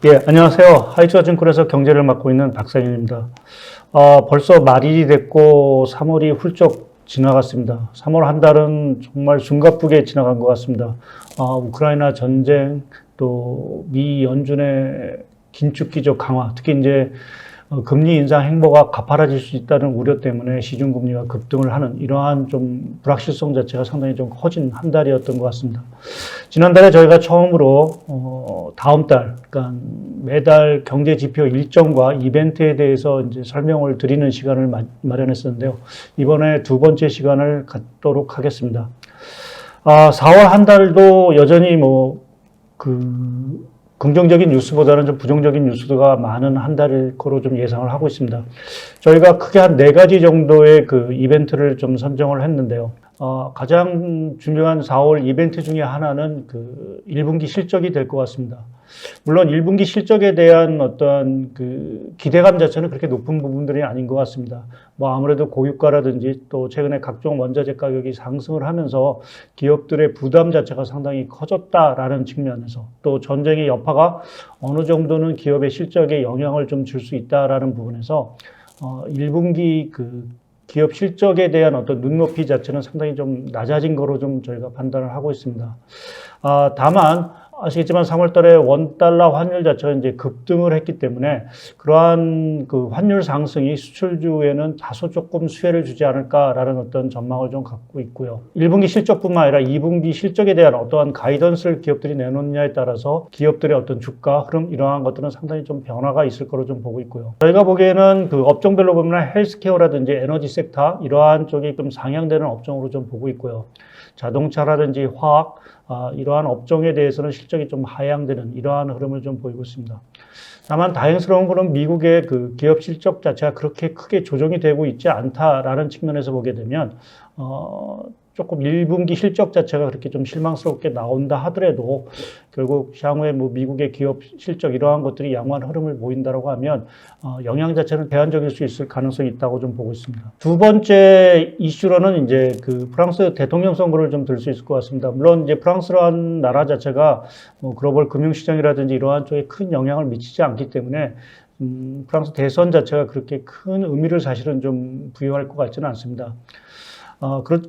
예, 안녕하세요. 하이투자증권에서 경제를 맡고 있는 박상현입니다. 벌써 말일이 됐고 3월이 훌쩍 지나갔습니다. 3월 한 달은 정말 숨가쁘게 지나간 것 같습니다. 우크라이나 전쟁, 또 미 연준의 긴축기조 강화, 특히 이제 금리 인상 행보가 가파라질 수 있다는 우려 때문에 시중금리가 급등을 하는 이러한 좀 불확실성 자체가 상당히 좀 커진 한 달이었던 것 같습니다. 지난달에 저희가 처음으로 다음 달, 그러니까 매달 경제 지표 일정과 이벤트에 대해서 이제 설명을 드리는 시간을 마련했었는데요. 이번에 두 번째 시간을 갖도록 하겠습니다. 4월 한 달도 여전히 긍정적인 뉴스보다는 좀 부정적인 뉴스가 많은 한 달일 거로 좀 예상을 하고 있습니다. 저희가 크게 한 4가지 정도의 그 이벤트를 좀 선정을 했는데요. 가장 중요한 4월 이벤트 중에 하나는 그 1분기 실적이 될 것 같습니다. 물론 1분기 실적에 대한 어떤 그 기대감 자체는 그렇게 높은 부분들이 아닌 것 같습니다. 아무래도 고유가라든지 또 최근에 각종 원자재 가격이 상승을 하면서 기업들의 부담 자체가 상당히 커졌다라는 측면에서 또 전쟁의 여파가 어느 정도는 기업의 실적에 영향을 좀 줄 수 있다라는 부분에서 1분기 그 기업 실적에 대한 어떤 눈높이 자체는 상당히 좀 낮아진 거로 좀 저희가 판단을 하고 있습니다. 다만 아시겠지만 3월 달에 원달러 환율 자체가 이제 급등을 했기 때문에 그러한 그 환율 상승이 수출주에는 다소 조금 수혜를 주지 않을까라는 어떤 전망을 좀 갖고 있고요. 1분기 실적뿐만 아니라 2분기 실적에 대한 어떠한 가이던스를 기업들이 내놓느냐에 따라서 기업들의 어떤 주가 흐름 이러한 것들은 상당히 좀 변화가 있을 거로 좀 보고 있고요. 저희가 보기에는 그 업종별로 보면 헬스케어라든지 에너지 섹터 이러한 쪽이 좀 상향되는 업종으로 좀 보고 있고요. 자동차라든지 화학 이러한 업종에 대해서는 실적이 좀 하향되는 이러한 흐름을 좀 보이고 있습니다. 다만 다행스러운 것은 미국의 그 기업 실적 자체가 그렇게 크게 조정이 되고 있지 않다라는 측면에서 보게 되면 조금 1분기 실적 자체가 그렇게 좀 실망스럽게 나온다 하더라도 결국 향후에 미국의 기업 실적 이러한 것들이 양호한 흐름을 보인다라고 하면 영향 자체는 제한적일 수 있을 가능성이 있다고 좀 보고 있습니다. 두 번째 이슈로는 이제 그 프랑스 대통령 선거를 좀 들 수 있을 것 같습니다. 물론 이제 프랑스라는 나라 자체가 글로벌 금융시장이라든지 이러한 쪽에 큰 영향을 미치지 않기 때문에 프랑스 대선 자체가 그렇게 큰 의미를 사실은 좀 부여할 것 같지는 않습니다.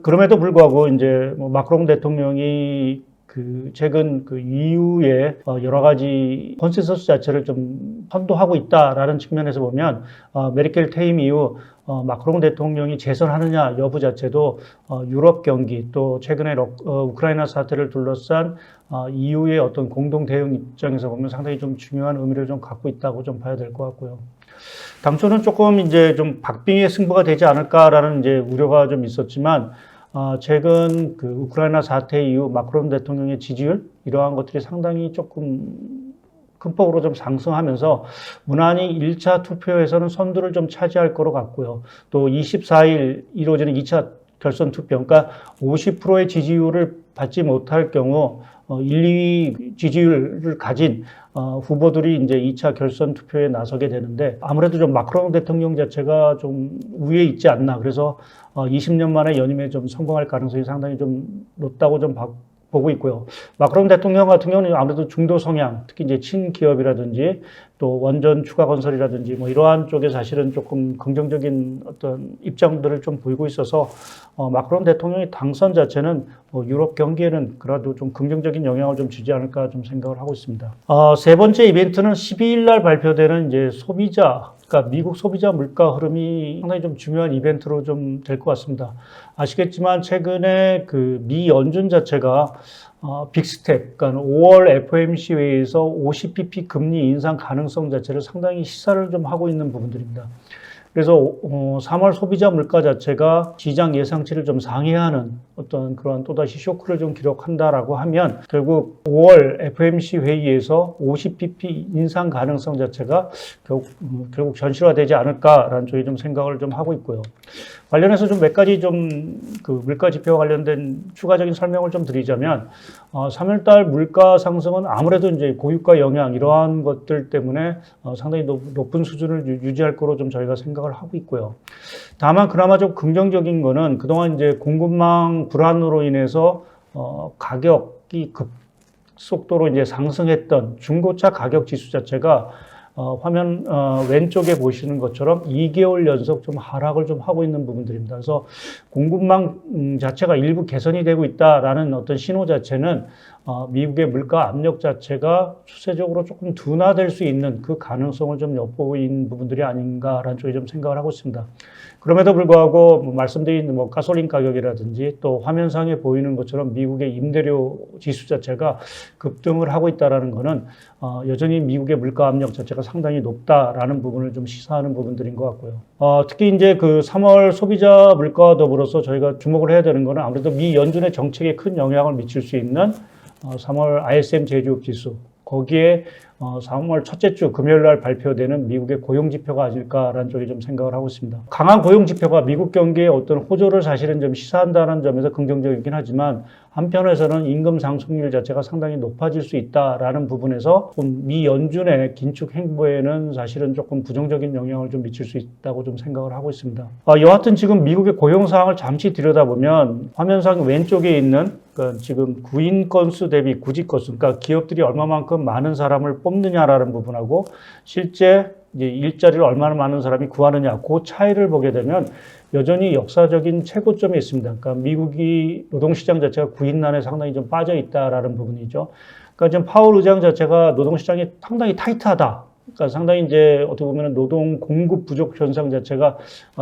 그럼에도 불구하고 이제 마크롱 대통령이 그 최근 그 EU의 여러 가지 컨센서스 자체를 좀 선도하고 있다라는 측면에서 보면 메르켈 퇴임 이후 마크롱 대통령이 재선하느냐 여부 자체도 유럽 경기 또 최근에 우크라이나 사태를 둘러싼 EU의 어떤 공동 대응 입장에서 보면 상당히 좀 중요한 의미를 좀 갖고 있다고 좀 봐야 될 것 같고요. 당초는 조금 이제 좀 박빙의 승부가 되지 않을까라는 이제 우려가 좀 있었지만, 최근 그 우크라이나 사태 이후 마크롱 대통령의 지지율, 이러한 것들이 상당히 조금 큰 폭으로 좀 상승하면서 무난히 1차 투표에서는 선두를 좀 차지할 거로 같고요. 또 24일 이루어지는 2차 결선 투표, 그러니까 50%의 지지율을 받지 못할 경우 1, 2위 지지율을 가진 후보들이 이제 2차 결선 투표에 나서게 되는데 아무래도 좀 마크롱 대통령 자체가 좀 우위에 있지 않나. 그래서 20년 만에 연임에 좀 성공할 가능성이 상당히 좀 높다고 좀 보고 있고요. 마크롱 대통령 같은 경우는 아무래도 중도 성향, 특히 이제 친기업이라든지 또 원전 추가 건설이라든지 이러한 쪽에 사실은 조금 긍정적인 어떤 입장들을 좀 보이고 있어서 마크롱 대통령의 당선 자체는 유럽 경기에는 그래도 좀 긍정적인 영향을 좀 주지 않을까 좀 생각을 하고 있습니다. 세 번째 이벤트는 12일 날 발표되는 이제 그러니까 미국 소비자 물가 흐름이 상당히 좀 중요한 이벤트로 좀 될 것 같습니다. 아시겠지만 최근에 그 미 연준 자체가 빅스텝, 그러니까 5월 FOMC 회의에서 50bp 금리 인상 가능성 자체를 상당히 시사를 좀 하고 있는 부분들입니다. 그래서 3월 소비자 물가 자체가 시장 예상치를 좀 상회하는 어떤 그런 또다시 쇼크를 좀 기록한다라고 하면 결국 5월 FOMC 회의에서 50bp 인상 가능성 자체가 결국 현실화되지 않을까라는 쪽에 좀 생각을 좀 하고 있고요. 관련해서 좀 몇 가지 좀 그 물가 지표와 관련된 추가적인 설명을 좀 드리자면 3월달 물가 상승은 아무래도 이제 고유가 영향 이러한 것들 때문에 상당히 높은 수준을 유지할 거로 좀 저희가 생각을 하고 있고요. 다만 그나마 좀 긍정적인 거는 그동안 이제 공급망 불안으로 인해서 가격이 속도로 이제 상승했던 중고차 가격 지수 자체가 화면 왼쪽에 보시는 것처럼 2개월 연속 좀 하락을 좀 하고 있는 부분들입니다. 그래서 공급망 자체가 일부 개선이 되고 있다라는 어떤 신호 자체는 미국의 물가 압력 자체가 추세적으로 조금 둔화될 수 있는 그 가능성을 좀 엿보인 부분들이 아닌가라는 쪽에 좀 생각을 하고 있습니다. 그럼에도 불구하고 말씀드린 가솔린 가격이라든지 또 화면상에 보이는 것처럼 미국의 임대료 지수 자체가 급등을 하고 있다라는 것은 여전히 미국의 물가 압력 자체가 상당히 높다라는 부분을 좀 시사하는 부분들인 것 같고요. 특히 이제 그 3월 소비자 물가와 더불어서 저희가 주목을 해야 되는 것은 아무래도 미 연준의 정책에 큰 영향을 미칠 수 있는 3월 ISM 제조업 지수, 거기에 3월 첫째 주 금요일 날 발표되는 미국의 고용 지표가 아닐까라는 쪽에 좀 생각을 하고 있습니다. 강한 고용 지표가 미국 경기에 어떤 호조를 사실은 좀 시사한다는 점에서 긍정적이긴 하지만 한편에서는 임금 상승률 자체가 상당히 높아질 수 있다라는 부분에서 미 연준의 긴축 행보에는 사실은 조금 부정적인 영향을 좀 미칠 수 있다고 좀 생각을 하고 있습니다. 여하튼 지금 미국의 고용 상황을 잠시 들여다보면 화면상 왼쪽에 있는 그러니까 지금 구인 건수 대비 구직 건수, 그러니까 기업들이 얼마만큼 많은 사람을 뽑느냐라는 부분하고 실제 이제 일자리를 얼마나 많은 사람이 구하느냐, 그 차이를 보게 되면 여전히 역사적인 최고점에 있습니다. 그러니까 미국이 노동시장 자체가 구인난에 상당히 좀 빠져 있다라는 부분이죠. 그러니까 지금 파월 의장 자체가 노동시장이 상당히 타이트하다. 그러니까 상당히 이제 어떻게 보면 노동 공급 부족 현상 자체가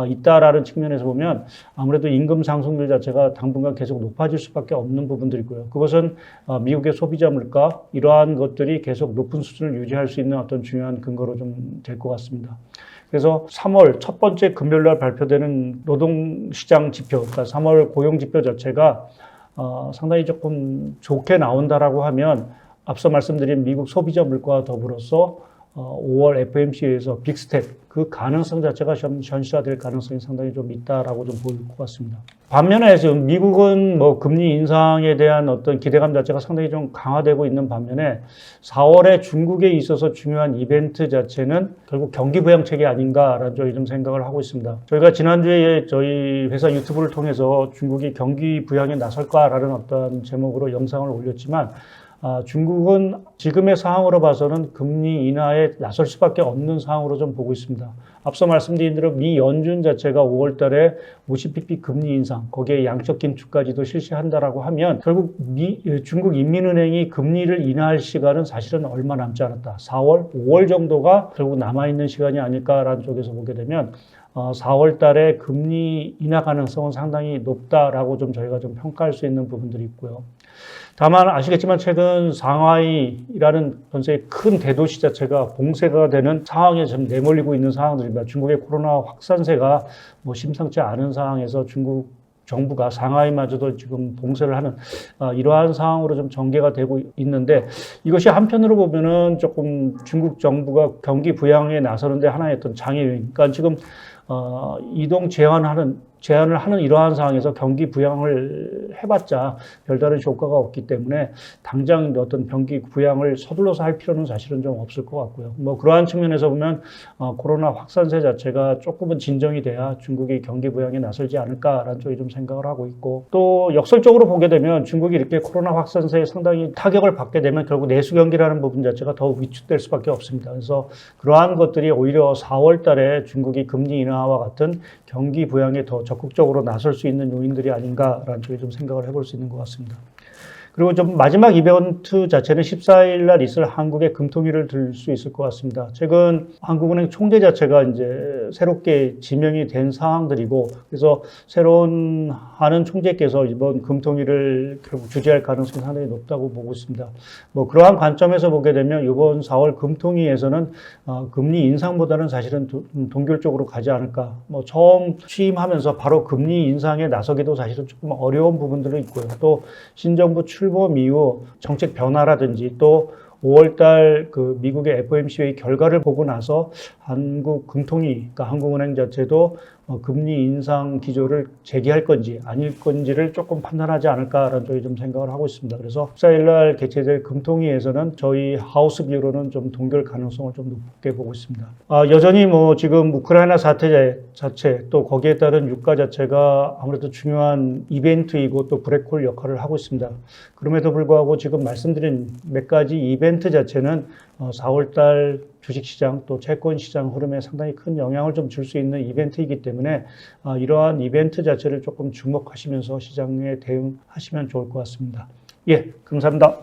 있다라는 측면에서 보면 아무래도 임금 상승률 자체가 당분간 계속 높아질 수밖에 없는 부분들이고요. 그것은 미국의 소비자 물가 이러한 것들이 계속 높은 수준을 유지할 수 있는 어떤 중요한 근거로 좀 될 것 같습니다. 그래서 3월 첫 번째 금요일 날 발표되는 노동시장 지표, 그러니까 3월 고용 지표 자체가 상당히 조금 좋게 나온다라고 하면 앞서 말씀드린 미국 소비자 물가와 더불어서 5월 FOMC에서 빅스텝 그 가능성 자체가 현실화될 가능성이 상당히 좀 있다라고 좀 보일 것 같습니다. 반면에 지금 미국은 금리 인상에 대한 어떤 기대감 자체가 상당히 좀 강화되고 있는 반면에 4월에 중국에 있어서 중요한 이벤트 자체는 결국 경기 부양책이 아닌가라는 쪽에 좀 생각을 하고 있습니다. 저희가 지난주에 저희 회사 유튜브를 통해서 중국이 경기 부양에 나설까라는 어떤 제목으로 영상을 올렸지만 중국은 지금의 상황으로 봐서는 금리 인하에 나설 수밖에 없는 상황으로 좀 보고 있습니다. 앞서 말씀드린 대로 미 연준 자체가 5월 달에 50bp 금리 인상, 거기에 양적 긴축까지도 실시한다라고 하면 결국 중국 인민은행이 금리를 인하할 시간은 사실은 얼마 남지 않았다. 4월, 5월 정도가 결국 남아있는 시간이 아닐까라는 쪽에서 보게 되면 4월 달에 금리 인하 가능성은 상당히 높다라고 좀 저희가 좀 평가할 수 있는 부분들이 있고요. 다만 아시겠지만 최근 상하이라는 전 세계 큰 대도시 자체가 봉쇄가 되는 상황에 좀 내몰리고 있는 상황들입니다. 중국의 코로나 확산세가 심상치 않은 상황에서 중국 정부가 상하이마저도 지금 봉쇄를 하는 이러한 상황으로 좀 전개가 되고 있는데 이것이 한편으로 보면은 조금 중국 정부가 경기 부양에 나서는데 하나의 어떤 장애 요인. 그러니까 지금 이동 제한을 하는 이러한 상황에서 경기 부양을 해봤자 별다른 효과가 없기 때문에 당장 어떤 경기 부양을 서둘러서 할 필요는 사실은 좀 없을 것 같고요. 그러한 측면에서 보면 코로나 확산세 자체가 조금은 진정이 돼야 중국이 경기 부양에 나설지 않을까라는 쪽에 좀 생각을 하고 있고 또 역설적으로 보게 되면 중국이 이렇게 코로나 확산세에 상당히 타격을 받게 되면 결국 내수 경기라는 부분 자체가 더욱 위축될 수밖에 없습니다. 그래서 그러한 것들이 오히려 4월 달에 중국이 금리 인하와 같은 경기 부양에 더 적극적으로 나설 수 있는 요인들이 아닌가라는 쪽에 좀 생각을 해볼 수 있는 것 같습니다. 그리고 좀 마지막 이벤트 자체는 14일 날 있을 한국의 금통위를 들 수 있을 것 같습니다. 최근 한국은행 총재 자체가 이제 새롭게 지명이 된 상황들이고 그래서 새로운 하는 총재께서 이번 금통위를 결국 주재할 가능성이 상당히 높다고 보고 있습니다. 그러한 관점에서 보게 되면 이번 4월 금통위에서는 금리 인상보다는 사실은 동결적으로 가지 않을까. 처음 취임하면서 바로 금리 인상에 나서기도 사실은 조금 어려운 부분들은 있고요. 또 신정부 출범 이후 정책 변화라든지 또 5월달 그 미국의 FOMC 회의 결과를 보고 나서 한국 금통위, 그러니까 한국은행 자체도 금리 인상 기조를 재개할 건지 아닐 건지를 조금 판단하지 않을까라는 쪽에 좀 생각을 하고 있습니다. 그래서 14일날 개최될 금통위에서는 저희 하우스 비로는 좀 동결 가능성을 좀 높게 보고 있습니다. 여전히 뭐 지금 우크라이나 사태 자체 또 거기에 따른 유가 자체가 아무래도 중요한 이벤트이고 또 브레이크홀 역할을 하고 있습니다. 그럼에도 불구하고 지금 말씀드린 몇 가지 이벤트 자체는 4월달 주식시장 또 채권시장 흐름에 상당히 큰 영향을 좀 줄 수 있는 이벤트이기 때문에 이러한 이벤트 자체를 조금 주목하시면서 시장에 대응하시면 좋을 것 같습니다. 예, 감사합니다.